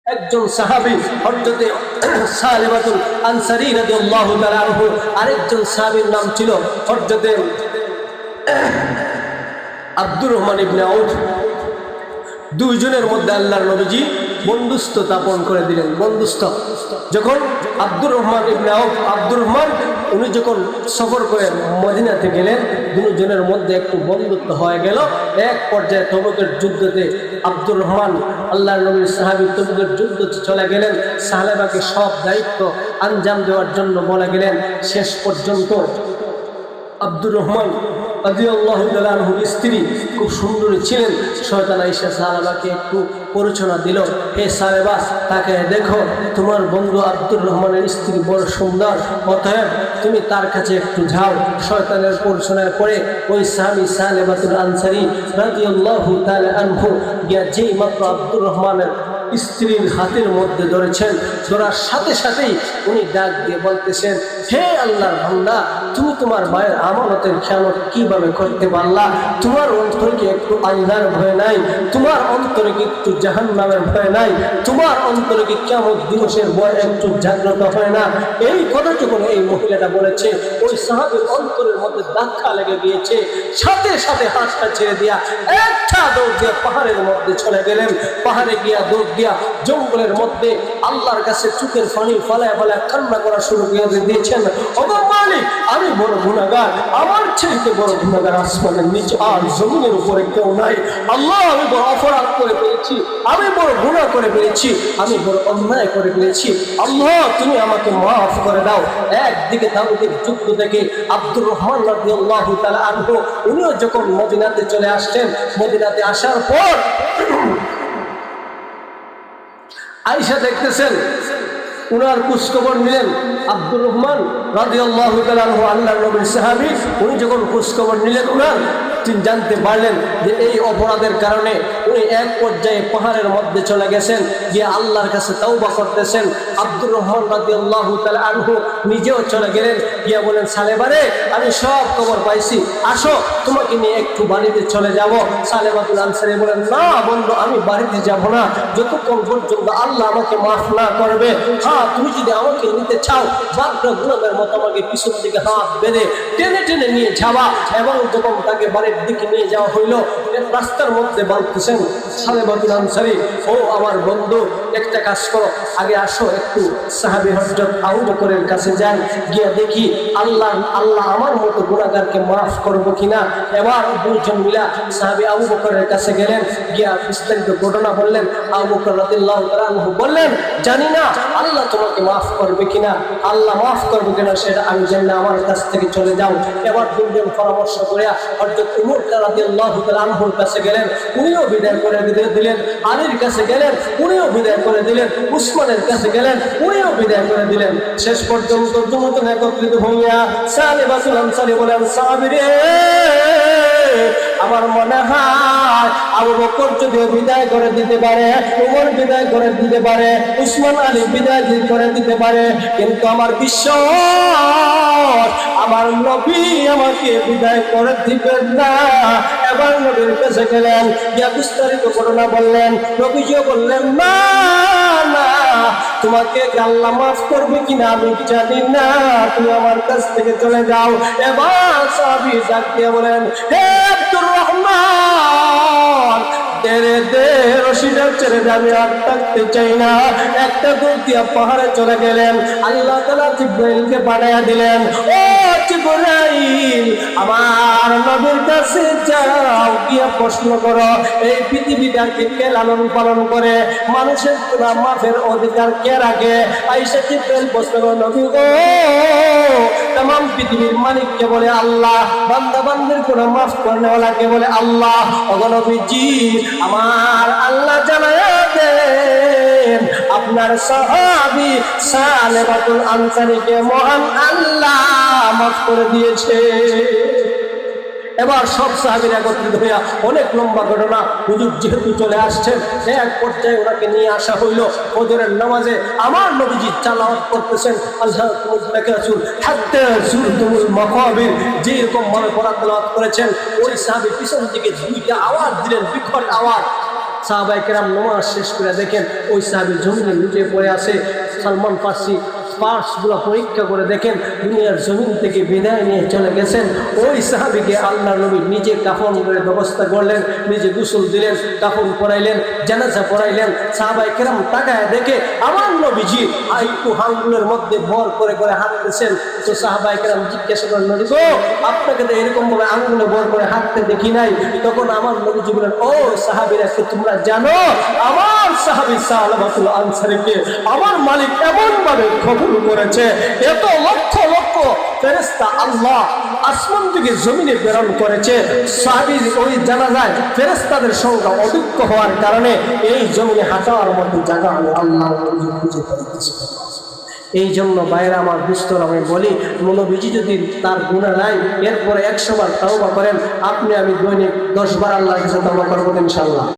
একজন সাহাবী হযরতে সালেবাতুল আনসারী রাদিয়াল্লাহু তাআলা আনহু, আরেকজন সাহাবীর নাম ছিল হযরতে আব্দুর রহমান ইবনে আউফ। দুইজনের মধ্যে আল্লাহর নবীজি বন্ধুত্ব স্থাপন করে দিলেন। বন্ধুত্ব যখন আব্দুর রহমান ইবনে আউফ, আব্দুর রহমান উনি যখন সফর করে মদিনাতে গেলেন, দুজনের মধ্যে একটু বন্ধুত্ব হয়ে গেল। এক পর্যায়ে তবুকের যুদ্ধতে আব্দুর রহমান আল্লাহর নবীর সাহাবী তবুকের যুদ্ধতে চলে গেলেন। সাহাবাকে সব দায়িত্ব আঞ্জাম দেওয়ার জন্য বলে গেলেন। শেষ পর্যন্ত আব্দুর রহমান রাদিয়াল্লাহু তাআলা আনহুর স্ত্রী খুব সুন্দরী ছিলেন। শয়তান আয়েশা সাহাবাকে একটু পরিচনা দিল, হে সাহাবা, তাকে দেখো, তোমার বন্ধু আব্দুর রহমানের স্ত্রী বড় সুন্দর, অতএব তুমি তার কাছে একটু যাও। শয়তানের পরিচনায় পড়ে ওই সাহাবী সালেবাতুল আনসারী রাদিয়াল্লাহু তাআলা আনহু গিয়া যেই মাত্র আব্দুর রহমানের স্ত্রীর হাতের মধ্যে ধরেছেন, ধরার সাথে সাথেই উনি ডাক দিয়ে বলতেছেন, হে আল্লাহর বান্দা, তুমি তোমার মায়ের আমানতের খেয়ানত কিভাবে করতে পারলা? তোমার অন্তরে কি একটু আল্লাহর ভয় নাই? তোমার অন্তরে কি একটু জাহান্নামের ভয় নাই? তোমার অন্তরে কি কিয়ামত দিবসের ভয় একটু জাগ্রত হয় না? এই কথা যখন এই মহিলাটা বলেছে, ওই সাহাবীর অন্তরের মধ্যে ধাক্কা লেগে গিয়েছে। সাথে সাথে হাতটা ছেড়ে দিয়া একটা দৌড় দিয়ে পাহাড়ের মধ্যে চলে গেলেন। পাহাড়ে গিয়া দৌড় দিয়া জঙ্গলের মধ্যে আল্লাহর কাছে চোখের পানি ফলায় ফলায় কান্না করা শুরু করে দিয়েছেন। ওগো মালিক, আমি বড় গুনাহগার, আমার চাইতে বড় গুনাহগার আসমানের নিচে আর জমিনের উপরে কেউ নাই। আল্লাহ, আমি বড় অপরাধ করে ফেলেছি, আমি বড় গুনাহ করে ফেলেছি, আমি বড় অন্যায় করে ফেলেছি। আল্লাহ, তুমি আমাকে মাফ করে দাও। একদিকে তাবুকের যুদ্ধ থেকে আব্দুর রহমান রাদিয়াল্লাহু তাআলা আনহু উনিও যখন মদিনাতে চলে আসছেন, মদিনাতে আসার পর আয়েশা দেখতেছেন, উনার খোঁজখবর নিলেন। আব্দুর রহমান রাদিয়াল্লাহু তাআলা আনহু আল্লাহর নবীর সাহাবী, উনি যখন খোঁজখবর নিলেন উনার, তিনি জানতে পারলেন যে এই অপরাধের কারণে উনি এক পর্যায়ে পাহাড়ের মধ্যে চলে গেছেন, গিয়ে আল্লাহর কাছে তাওবা করতেছেন। আব্দুর রহমান রাদিয়াল্লাহু তাআলা আনহু নিজেও চলে গেলেন, গিয়ে বলেন, সালেবারে, আমি সব খবর পাইছি, আসো তোমাকে নিয়ে একটু বাড়িতে চলে যাব। সালেবাতুল আনসারী বলেন, না বন্ধু, আমি বাড়িতে যাব না যতক্ষণ পর্যন্ত আল্লাহ আমাকে মাফ না করবে। হ্যাঁ, তুমি যদি আমাকে নিতে চাও, বাদরা গুলামের মতো আমাকে পিছন দিকে হাত বেঁধে টেনে টেনে নিয়ে যাবা। এবং যখন তাকে বাড়ির দিকে নিয়ে যাওয়া হইল, রাস্তার মধ্যে বলতেছেন সালেবাতুল আনসারী, ও আমার বন্ধু, একটা কাজ করো, আগে আসো একটু সাহাবী হযরত আবু বকরের কাছে যাই, গিয়ে দেখি আল্লাহ আমার মতো গুনাহগারকে মাফ করবো কিনা। এবার দুইজন মিলা সাহাবী আবু বকরের কাছে গেলেন, গিয়া বিস্তারিত ঘটনা বললেন। আবু বকর রাদিয়াল্লাহু তাআলা আনহু বললেন, জানি না আল্লাহ তোমাকে মাফ করবে কিনা, আল্লাহ মাফ করবে কিনা সেটা আমি জানি না, আমার কাছ থেকে চলে যাও। এবার দুইজন পরামর্শ করে হযরত উমর রাদিয়াল্লাহু তাআলা আনহুর কাছে গেলেন, উনিও বিদায় করে দিলেন। আলীর কাছে গেলেন, উনিও বিদায় করে দিলেন। উসমানের কাছে গেলেন, উনিও বিদায় করে দিলেন। শেষ পর্যন্ত দুজন একত্রিত হইয়া সালেবাতুল আনসারী বলেন, সাহাবীরে, আমার মনে হয় আবু বকর যদি বিদায় করে দিতে পারে, উমর বিদায় করে দিতে পারে, উসমান আলী বিদায় করে দিতে পারে, কিন্তু আমার বিশ্বাস আমার নবী আমাকে বিদায় করে দিবেন না। এবার নবীর কাছে গেলেন, গিয়া বিস্তারিত ঘটনা বললেন। নবীজিও বললেন, না না, তোমাকে আল্লাহ মাফ করবে কিনা আমি জানি না, তুমি আমার কাছ থেকে চলে যাও। এবার সাহাবী ডাক দিয়ে বলেন, হে আব্দুর রহমান, রশিটা ছেড়ে আমি আর থাকতে চাই না। একটা দৌড় দিয়া পাহাড়ে চলে গেলেন। আল্লাহ তাআলা জিবরাইলকে পাঠাইয়া দিলেন, ও জিবরাইল, আমার নবীর কাছে যাও, গিয়া প্রশ্ন করো, এই পৃথিবীটাকে কে লালন পালন করে, মানুষের গুনাহ মাফের অধিকার কে রাখে? আয়েশা জিবরাইল প্রশ্ন করো, নবী গো, तमाम পৃথিবীর মালিক কে বলে আল্লাহ, বান্দা বান্দির গুনাহ মাফ করনেওয়ালা কে বলে আল্লাহ। ওগো নবীজি, আমার আল্লাহ জানায়া দেন আপনার সাহাবী সালেবাতুল আনসারীকে মহান আল্লাহ মাফ করে দিয়েছে। এবার সব সাহাবীরা একত্রিত হইয়া, অনেক লম্বা ঘটনা, হুজুর যেহেতু চলে আসছেন, এক পর্যায়ে ওনাকে নিয়ে আসা হইল। ফজরের নামাজে আমার নবীজি তেলাওয়াত করতেছেন, যেরকম ভাবে কোরআন তেলাওয়াত করেছেন, ওই সাহাবী পিছন দিকে দুইটা আওয়াজ দিলেন, বিকট আওয়াজ। সাহাবায়ে কেরাম নামাজ শেষ করে দেখেন ওই সাহাবী জমিনে লুটিয়ে পড়ে আছে। সালমান ফার্সি পার্সগুলো পরীক্ষা করে দেখেন দুনিয়ার জমিন থেকে বিদায় নিয়ে চলে গেছেন। ওই সাহাবীকে আল্লাহ নবী নিজে কাফন করে ব্যবস্থা করলেন, নিজে গোসল দিলেন, কাফন পরাইলেন, জানাজা পড়াইলেন। সাহাবায়ে কেরাম তাকায় দেখে আমার নবীজি একটু আঙ্গুলের মধ্যে ভর করে করে হাঁটতেছেন। তো সাহাবায়ে কেরাম জিজ্ঞাসা করেন, নবী গো, আপনাকে তো এরকম ভাবে আঙ্গুলে ভর করে হাঁটতে দেখি নাই। তখন আমার নবীজি বলেন, ও সাহাবীরা, কি তোমরা জানো আমার সাহাবী সালাবাতুল আনসারীকে আমার মালিক এমন ভাবে কবুল করেছে, এত লক্ষ লক্ষ ফেরেশতা আল্লাহ আসমান থেকে জমিনে প্রেরণ করেছে। সাহাবীর ওই জানাজায় ফেরেশতাদের সংখ্যা অধিক হওয়ার কারণে এই জমিনে হাঁটার মতো জায়গা আল্লাহ খুঁজে পেয়েছে। এই জন্য বাইরে আমার দুস্তর আমি বলি, নবীজি যদি তার গুনাহ নাই এরপরে 100 বার তাওবা করেন, আপনি আমি দৈনিক 10 বার আল্লাহর কাছে তাওবা করব ইনশাআল্লাহ।